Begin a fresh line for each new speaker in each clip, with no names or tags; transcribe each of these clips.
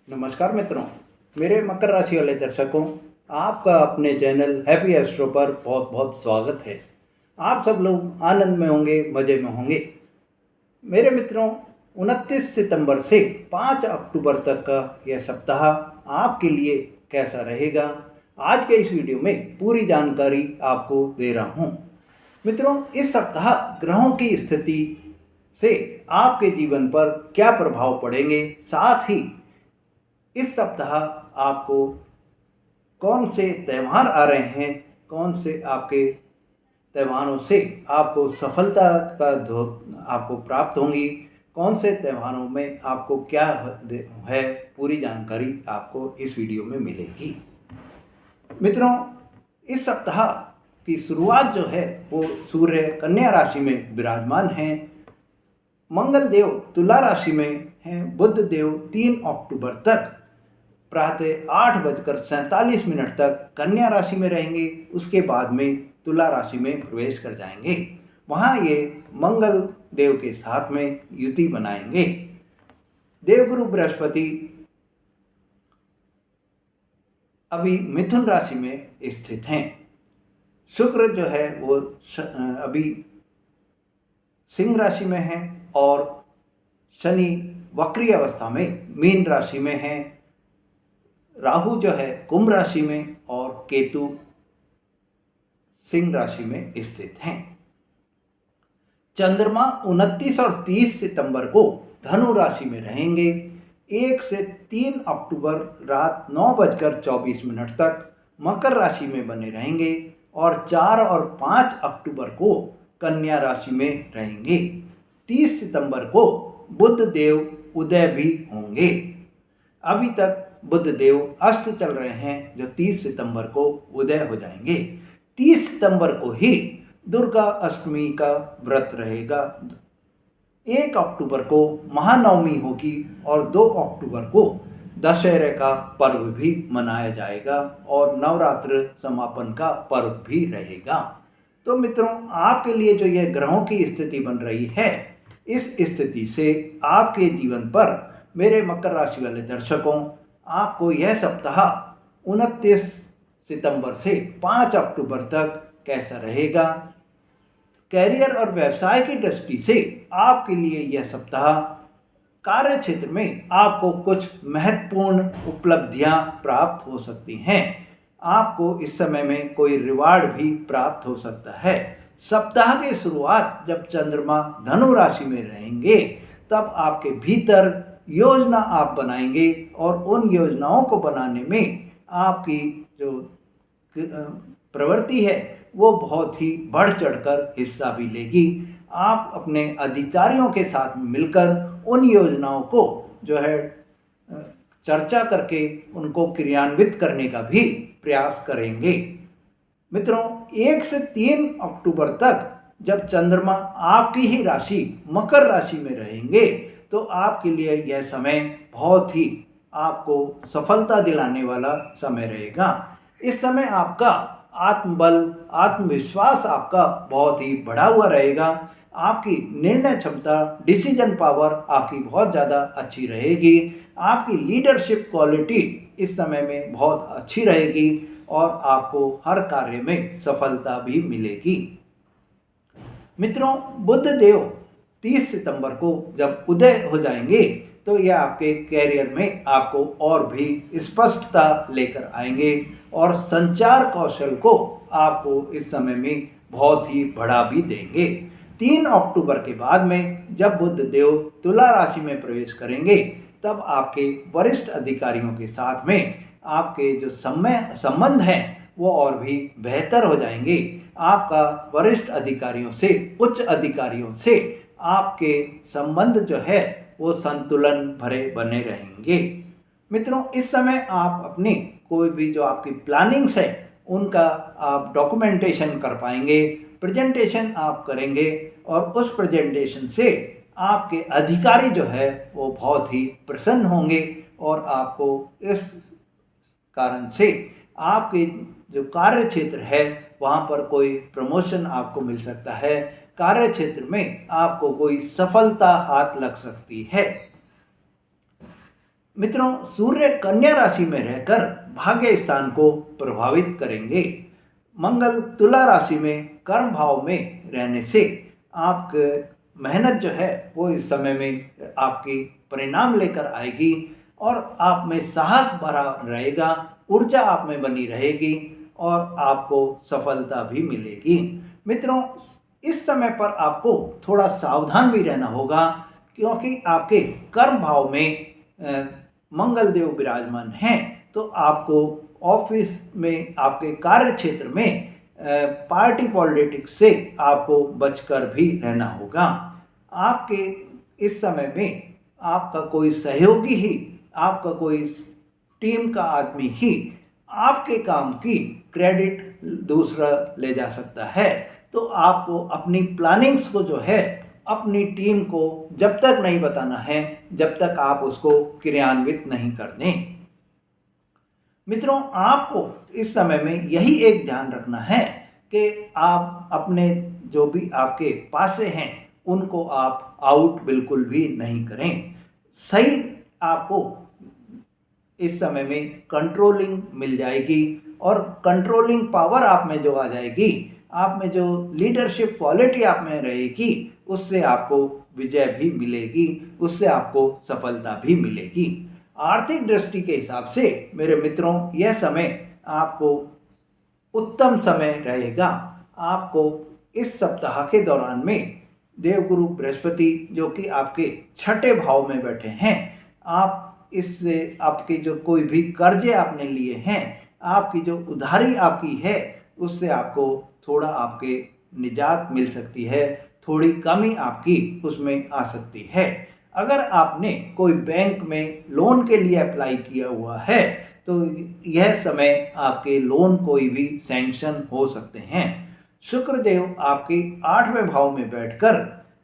नमस्कार मित्रों, मेरे मकर राशि वाले दर्शकों, आपका अपने चैनल हैप्पी एस्ट्रो पर बहुत बहुत स्वागत है। आप सब लोग आनंद में होंगे, मज़े में होंगे। मेरे मित्रों, 29 सितंबर से 5 अक्टूबर तक का यह सप्ताह आपके लिए कैसा रहेगा, आज के इस वीडियो में पूरी जानकारी आपको दे रहा हूँ। मित्रों, इस सप्ताह ग्रहों की स्थिति से आपके जीवन पर क्या प्रभाव पड़ेंगे, साथ ही इस सप्ताह आपको कौन से त्यौहार आ रहे हैं, कौन से आपके त्योहारों से आपको सफलता का आपको प्राप्त होंगी, कौन से त्योहारों में आपको क्या है, पूरी जानकारी आपको इस वीडियो में मिलेगी। मित्रों, इस सप्ताह की शुरुआत जो है वो सूर्य कन्या राशि में विराजमान हैं, मंगल देव तुला राशि में हैं, बुध देव 3 अक्टूबर तक प्रातः 8:47 तक कन्या राशि में रहेंगे। उसके बाद में तुला राशि में प्रवेश कर जाएंगे। वहाँ ये मंगल देव के साथ में युति बनाएंगे। देवगुरु बृहस्पति अभी मिथुन राशि में स्थित हैं। शुक्र जो है वो अभी सिंह राशि में है और शनि वक्री अवस्था में मीन राशि में है। राहु जो है कुंभ राशि में और केतु सिंह राशि में स्थित हैं। चंद्रमा 29 और 30 सितंबर को धनु राशि में रहेंगे। 1 से 3 अक्टूबर रात 9:24 तक मकर राशि में बने रहेंगे और 4 और 5 अक्टूबर को कन्या राशि में रहेंगे। 30 सितंबर को बुध देव उदय भी होंगे। अभी तक बुध देव अस्त चल रहे हैं, जो 30 सितंबर को उदय हो जाएंगे। 30 सितंबर को ही दुर्गा अष्टमी का व्रत रहेगा। 1 अक्टूबर को महानवमी होगी और 2 अक्टूबर को दशहरे का पर्व भी मनाया जाएगा और नवरात्र समापन का पर्व भी रहेगा। तो मित्रों, आपके लिए जो ये ग्रहों की स्थिति बन रही है, इस स्थिति से आपके जीवन पर मेरे मकर राशि वाले दर्शकों, आपको यह सप्ताह 29 सितंबर से 5 अक्टूबर तक कैसा रहेगा। कैरियर और व्यवसाय की दृष्टि से आपके लिए यह सप्ताह कार्य क्षेत्र में आपको कुछ महत्वपूर्ण उपलब्धियां प्राप्त हो सकती हैं। आपको इस समय में कोई रिवार्ड भी प्राप्त हो सकता है। सप्ताह की शुरुआत जब चंद्रमा धनु राशि में रहेंगे, तब आपके भीतर योजना आप बनाएंगे और उन योजनाओं को बनाने में आपकी जो प्रवृत्ति है वो बहुत ही बढ़ चढ़कर हिस्सा भी लेगी। आप अपने अधिकारियों के साथ मिलकर उन योजनाओं को जो है चर्चा करके उनको क्रियान्वित करने का भी प्रयास करेंगे। मित्रों, 1 से 3 अक्टूबर तक जब चंद्रमा आपकी ही राशि मकर राशि में रहेंगे, तो आपके लिए यह समय बहुत ही आपको सफलता दिलाने वाला समय रहेगा। इस समय आपका आत्मबल, आत्मविश्वास आपका बहुत ही बढ़ा हुआ रहेगा। आपकी निर्णय क्षमता, डिसीजन पावर आपकी बहुत ज़्यादा अच्छी रहेगी। आपकी लीडरशिप क्वालिटी इस समय में बहुत अच्छी रहेगी और आपको हर कार्य में सफलता भी मिलेगी। मित्रों, बुध देव 30 सितंबर को जब उदय हो जाएंगे, तो यह आपके कैरियर में आपको और भी स्पष्टता लेकर आएंगे और संचार कौशल को आपको इस समय में बहुत ही बढ़ा भी देंगे। 3 अक्टूबर के बाद में जब बुध देव तुला राशि में प्रवेश करेंगे, तब आपके वरिष्ठ अधिकारियों के साथ में आपके जो संबंध हैं वो और भी बेहतर हो जाएंगे। आपका वरिष्ठ अधिकारियों से, उच्च अधिकारियों से आपके संबंध जो है वो संतुलन भरे बने रहेंगे। मित्रों, इस समय आप अपनी कोई भी जो आपकी प्लानिंग्स है उनका आप डॉक्यूमेंटेशन कर पाएंगे, प्रेजेंटेशन आप करेंगे और उस प्रेजेंटेशन से आपके अधिकारी जो है वो बहुत ही प्रसन्न होंगे और आपको इस कारण से आपके जो कार्य क्षेत्र है वहाँ पर कोई प्रमोशन आपको मिल सकता है। कार्य क्षेत्र में आपको कोई सफलता हाथ लग सकती है। मित्रों, सूर्य कन्या राशि में रहकर भाग्य स्थान को प्रभावित करेंगे। मंगल तुला राशि में कर्म भाव में रहने से आप मेहनत जो है वो इस समय में आपकी परिणाम लेकर आएगी और आप में साहस भरा रहेगा, ऊर्जा आप में बनी रहेगी और आपको सफलता भी मिलेगी। मित्रों, इस समय पर आपको थोड़ा सावधान भी रहना होगा, क्योंकि आपके कर्म भाव में मंगल देव विराजमान हैं। तो आपको ऑफिस में, आपके कार्य क्षेत्र में पार्टी पॉलिटिक्स से आपको बचकर भी रहना होगा। आपके इस समय में आपका कोई सहयोगी ही, आपका कोई टीम का आदमी ही आपके काम की क्रेडिट दूसरा ले जा सकता है। तो आपको अपनी प्लानिंग्स को जो है, अपनी टीम को जब तक नहीं बताना है, जब तक आप उसको क्रियान्वित नहीं कर दें। मित्रों, आपको इस समय में यही एक ध्यान रखना है कि आप अपने जो भी आपके पासे हैं उनको आप आउट बिल्कुल भी नहीं करें। सही आपको इस समय में कंट्रोलिंग मिल जाएगी और कंट्रोलिंग पावर आप में जो आ जाएगी, आप में जो लीडरशिप क्वालिटी आप में रहेगी, उससे आपको विजय भी मिलेगी, उससे आपको सफलता भी मिलेगी। आर्थिक दृष्टि के हिसाब से मेरे मित्रों, यह समय आपको उत्तम समय रहेगा। आपको इस सप्ताह के दौरान में देवगुरु बृहस्पति, जो कि आपके छठे भाव में बैठे हैं, आप इससे आपके जो कोई भी कर्जे आपने लिए हैं, आपकी जो उधारी आपकी है, उससे आपको थोड़ा आपके निजात मिल सकती है, थोड़ी कमी आपकी उसमें आ सकती है। अगर आपने कोई बैंक में लोन के लिए अप्लाई किया हुआ है तो यह समय आपके लोन कोई भी सैंक्शन हो सकते हैं। शुक्रदेव आपके 8वें भाव में बैठकर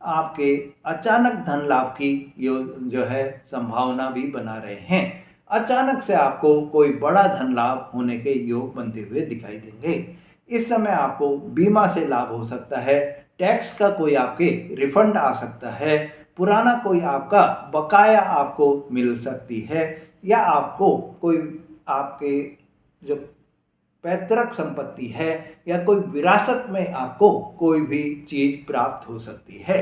आपके अचानक धन लाभ की जो है संभावना भी बना रहे हैं। अचानक से आपको कोई बड़ा धन लाभ होने के योग बनते हुए दिखाई देंगे। इस समय आपको बीमा से लाभ हो सकता है, टैक्स का कोई आपके रिफंड आ सकता है, पुराना कोई आपका बकाया आपको मिल सकती है, या आपको कोई आपके जो पैतृक संपत्ति है या कोई विरासत में आपको कोई भी चीज प्राप्त हो सकती है।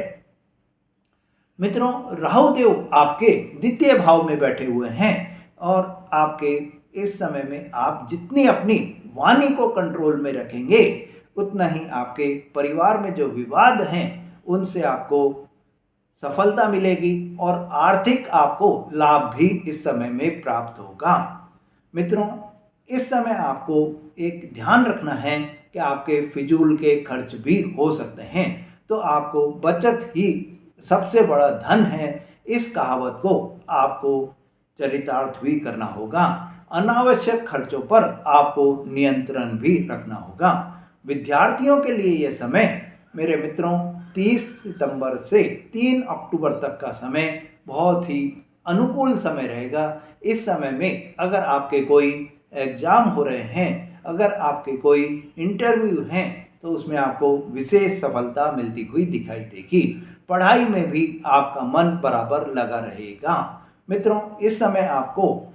मित्रों, राहु देव आपके द्वितीय भाव में बैठे हुए हैं और आपके इस समय में आप जितनी अपनी वाणी को कंट्रोल में रखेंगे, उतना ही आपके परिवार में जो विवाद हैं उनसे आपको सफलता मिलेगी और आर्थिक आपको लाभ भी इस समय में प्राप्त होगा। मित्रों, इस समय आपको एक ध्यान रखना है कि आपके फिजूल के खर्च भी हो सकते हैं, तो आपको बचत ही सबसे बड़ा धन है, इस कहावत को आपको चरितार्थ भी करना होगा। अनावश्यक खर्चों पर आपको नियंत्रण भी रखना होगा। विद्यार्थियों के लिए यह समय मेरे मित्रों 30 सितंबर से 3 अक्टूबर तक का समय बहुत ही अनुकूल समय रहेगा। इस समय में अगर आपके कोई एग्ज़ाम हो रहे हैं, अगर आपके कोई इंटरव्यू हैं, तो उसमें आपको विशेष सफलता मिलती हुई दिखाई देगी। पढ़ाई में भी आपका मन बराबर लगा रहेगा। मित्रों, इस समय आपको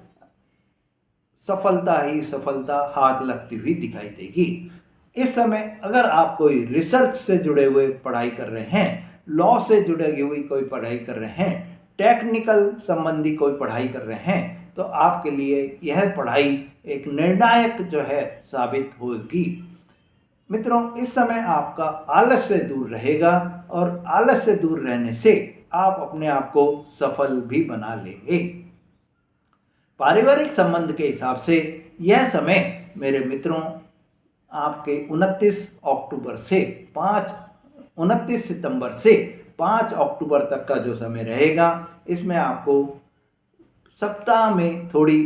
सफलता ही सफलता हाथ लगती हुई दिखाई देगी। इस समय अगर आप कोई रिसर्च से जुड़े हुए पढ़ाई कर रहे हैं, लॉ से जुड़ी हुई कोई पढ़ाई कर रहे हैं, टेक्निकल संबंधी कोई पढ़ाई कर रहे हैं, तो आपके लिए यह पढ़ाई एक निर्णायक जो है साबित होगी। मित्रों, इस समय आपका आलस्य दूर रहेगा और आलस्य दूर रहने से आप अपने आप को सफल भी बना लेंगे। पारिवारिक संबंध के हिसाब से यह समय मेरे मित्रों आपके 29 सितंबर से 5 अक्टूबर तक का जो समय रहेगा, इसमें आपको सप्ताह में थोड़ी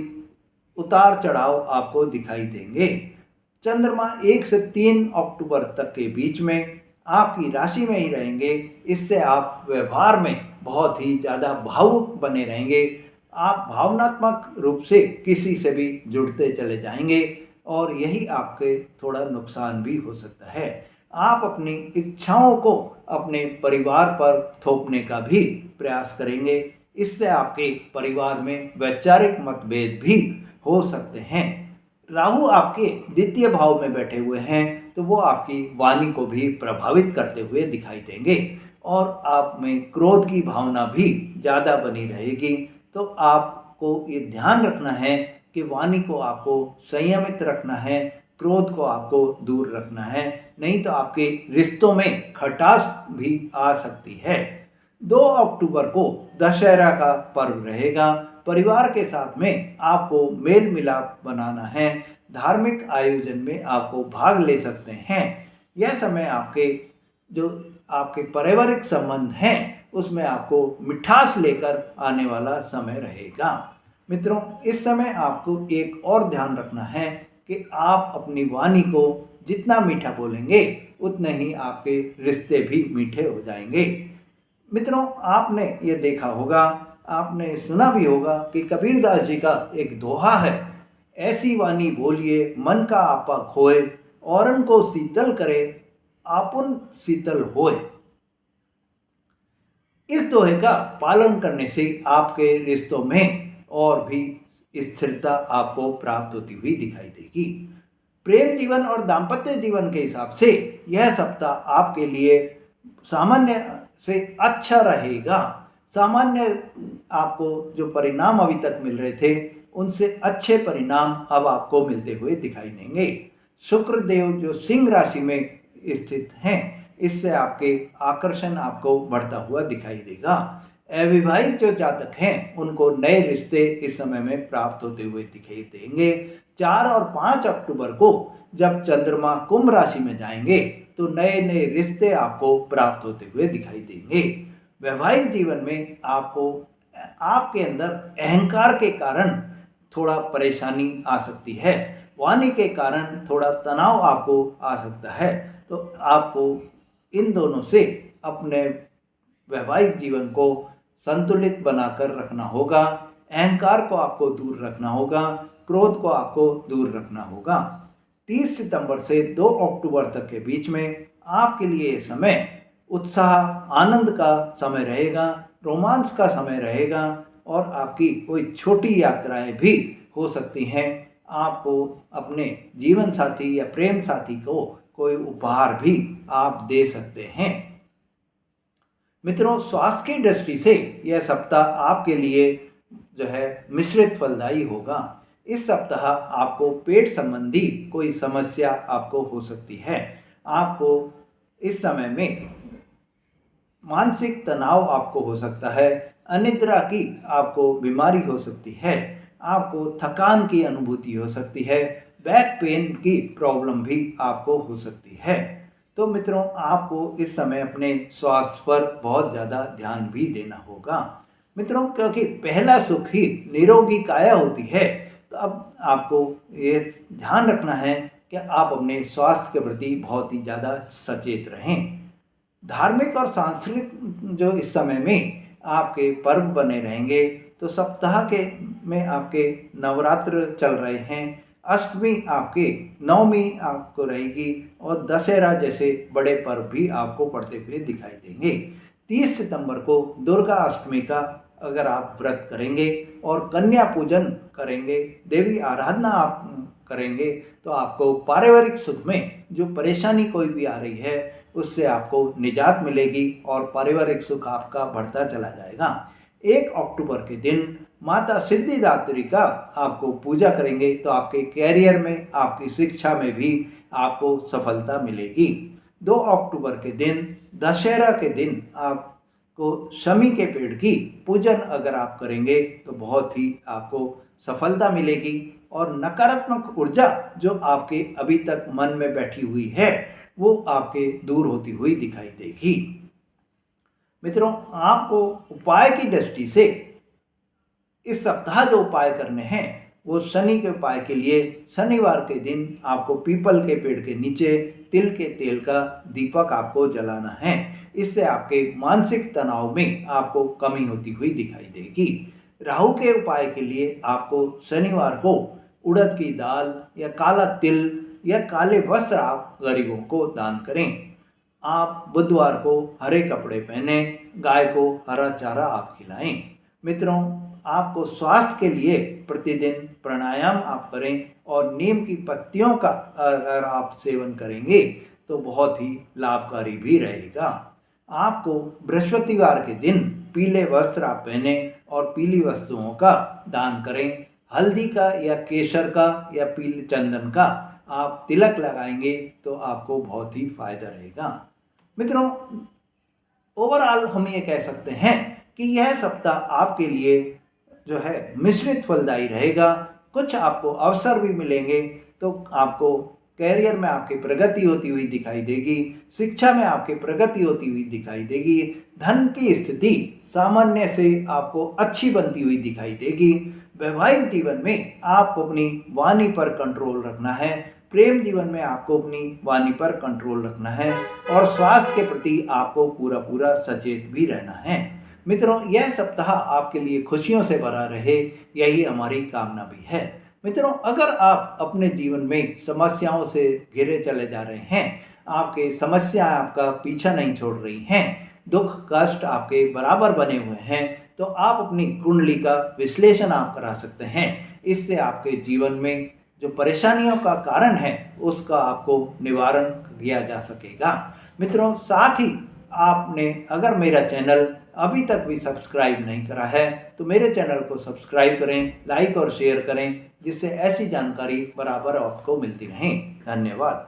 उतार चढ़ाव आपको दिखाई देंगे। चंद्रमा 1 से 3 अक्टूबर तक के बीच में आपकी राशि में ही रहेंगे। इससे आप व्यवहार में बहुत ही ज़्यादा भावुक बने रहेंगे। आप भावनात्मक रूप से किसी से भी जुड़ते चले जाएंगे और यही आपके थोड़ा नुकसान भी हो सकता है। आप अपनी इच्छाओं को अपने परिवार पर थोपने का भी प्रयास करेंगे। इससे आपके परिवार में वैचारिक मतभेद भी हो सकते हैं। राहु आपके द्वितीय भाव में बैठे हुए हैं तो वो आपकी वाणी को भी प्रभावित करते हुए दिखाई देंगे और आप में क्रोध की भावना भी ज़्यादा बनी रहेगी। तो आपको ये ध्यान रखना है कि वाणी को आपको संयमित रखना है, क्रोध को आपको दूर रखना है, नहीं तो आपके रिश्तों में खटास भी आ सकती है। 2 अक्टूबर को दशहरा का पर्व रहेगा। परिवार के साथ में आपको मेल मिलाप बनाना है, धार्मिक आयोजन में आपको भाग ले सकते हैं। यह समय जो आपके पारिवारिक संबंध हैं उसमें आपको मिठास लेकर आने वाला समय रहेगा। मित्रों, इस समय आपको एक और ध्यान रखना है कि आप अपनी वाणी को जितना मीठा बोलेंगे उतने ही आपके रिश्ते भी मीठे हो जाएंगे। मित्रों, आपने ये देखा होगा, आपने सुना भी होगा कि कबीरदास जी का एक दोहा है, ऐसी वाणी बोलिए मन का आपा खोए, औरन को शीतल करे आपुन शीतल होए। इस दोहे का पालन करने से आपके रिश्तों में और भी स्थिरता आपको प्राप्त होती हुई दिखाई देगी। प्रेम जीवन और दाम्पत्य जीवन के हिसाब से यह सप्ताह आपके लिए सामान्य से अच्छा रहेगा। सामान्य आपको जो परिणाम अभी तक मिल रहे थे उनसे अच्छे परिणाम अब आपको मिलते हुए दिखाई देंगे। शुक्र देव जो सिंह राशि में स्थित हैं, इससे आपके आकर्षण आपको बढ़ता हुआ दिखाई देगा। अविवाहित जो जातक हैं उनको नए रिश्ते इस समय में प्राप्त होते हुए दिखाई देंगे। 4 और 5 अक्टूबर को जब चंद्रमा कुंभ राशि में जाएंगे तो नए नए रिश्ते आपको प्राप्त होते हुए दिखाई देंगे। वैवाहिक जीवन में आपके अंदर अहंकार के कारण थोड़ा परेशानी आ सकती है, वाणी के कारण थोड़ा तनाव आपको आ सकता है। तो आपको इन दोनों से अपने वैवाहिक जीवन को संतुलित बनाकर रखना होगा। अहंकार को आपको दूर रखना होगा, क्रोध को आपको दूर रखना होगा। 30 सितंबर से 2 अक्टूबर तक के बीच में आपके लिए समय उत्साह आनंद का समय रहेगा, रोमांस का समय रहेगा और आपकी कोई छोटी यात्राएं भी हो सकती हैं। आपको अपने जीवन साथी या प्रेम साथी को कोई उपहार भी आप दे सकते हैं। मित्रों, स्वास्थ्य की दृष्टि से यह सप्ताह आपके लिए जो है मिश्रित फलदायी होगा। इस सप्ताह आपको पेट संबंधी कोई समस्या आपको हो सकती है। आपको इस समय में मानसिक तनाव आपको हो सकता है, अनिद्रा की आपको बीमारी हो सकती है, आपको थकान की अनुभूति हो सकती है, बैक पेन की प्रॉब्लम भी आपको हो सकती है। तो मित्रों, आपको इस समय अपने स्वास्थ्य पर बहुत ज़्यादा ध्यान भी देना होगा। मित्रों, क्योंकि पहला सुख ही निरोगी काया होती है, तो अब आपको ये ध्यान रखना है कि आप अपने स्वास्थ्य के प्रति बहुत ही ज़्यादा सचेत रहें। धार्मिक और सांस्कृतिक जो इस समय में आपके पर्व बने रहेंगे, तो सप्ताह के में आपके नवरात्र चल रहे हैं, अष्टमी आपके नवमी आपको रहेगी और दशहरा जैसे बड़े पर्व भी आपको पड़ते हुए दिखाई देंगे। 30 सितंबर को दुर्गा अष्टमी का अगर आप व्रत करेंगे और कन्या पूजन करेंगे, देवी आराधना आप करेंगे, तो आपको पारिवारिक सुख में जो परेशानी कोई भी आ रही है उससे आपको निजात मिलेगी और पारिवारिक सुख आपका बढ़ता चला जाएगा। 1 अक्टूबर के दिन माता सिद्धिदात्री का आपको पूजा करेंगे तो आपके कैरियर में, आपकी शिक्षा में भी आपको सफलता मिलेगी। 2 अक्टूबर के दिन दशहरा के दिन आपको शमी के पेड़ की पूजन अगर आप करेंगे तो बहुत ही आपको सफलता मिलेगी और नकारात्मक ऊर्जा जो आपके अभी तक मन में बैठी हुई है वो आपके दूर होती हुई दिखाई देगी। मित्रों, आपको उपाय की दृष्टि से इस सप्ताह जो उपाय करने हैं वो शनि के उपाय के लिए शनिवार के दिन आपको पीपल के पेड़ के नीचे तिल के तेल का दीपक आपको जलाना है। इससे आपके मानसिक तनाव में आपको कमी होती हुई दिखाई देगी। राहु के उपाय के लिए आपको शनिवार को उड़द की दाल या काला तिल या काले वस्त्र आप गरीबों को दान करें। आप बुधवार को हरे कपड़े पहने, गाय को हरा चारा आप खिलाएं। मित्रों, आपको स्वास्थ्य के लिए प्रतिदिन प्राणायाम आप करें और नीम की पत्तियों का अगर आप सेवन करेंगे तो बहुत ही लाभकारी भी रहेगा। आपको बृहस्पतिवार के दिन पीले वस्त्र आप पहने और पीली वस्तुओं का दान करें। हल्दी का या केसर का या पीले चंदन का आप तिलक लगाएंगे तो आपको बहुत ही फायदा रहेगा। मित्रों, ओवरऑल हम ये कह सकते हैं कि यह सप्ताह आपके लिए जो है मिश्रित फलदायी रहेगा। कुछ आपको अवसर भी मिलेंगे, तो आपको कैरियर में आपकी प्रगति होती हुई दिखाई देगी, शिक्षा में आपकी प्रगति होती हुई दिखाई देगी, धन की स्थिति सामान्य से आपको अच्छी बनती हुई दिखाई देगी। वैवाहिक जीवन में आपको अपनी वाणी पर कंट्रोल रखना है, प्रेम जीवन में आपको अपनी वाणी पर कंट्रोल रखना है और स्वास्थ्य के प्रति आपको पूरा पूरा सचेत भी रहना है। मित्रों, यह सप्ताह आपके लिए खुशियों से भरा रहे, यही हमारी कामना भी है। मित्रों, अगर आप अपने जीवन में समस्याओं से घिरे चले जा रहे हैं, आपके समस्याएं आपका पीछा नहीं छोड़ रही हैं, दुख कष्ट आपके बराबर बने हुए हैं, तो आप अपनी कुंडली का विश्लेषण आप करा सकते हैं। इससे आपके जीवन में जो परेशानियों का कारण है उसका आपको निवारण किया जा सकेगा। मित्रों, साथ ही आपने अगर मेरा चैनल अभी तक भी सब्सक्राइब नहीं करा है तो मेरे चैनल को सब्सक्राइब करें, लाइक और शेयर करें, जिससे ऐसी जानकारी बराबर आपको मिलती रहे। धन्यवाद।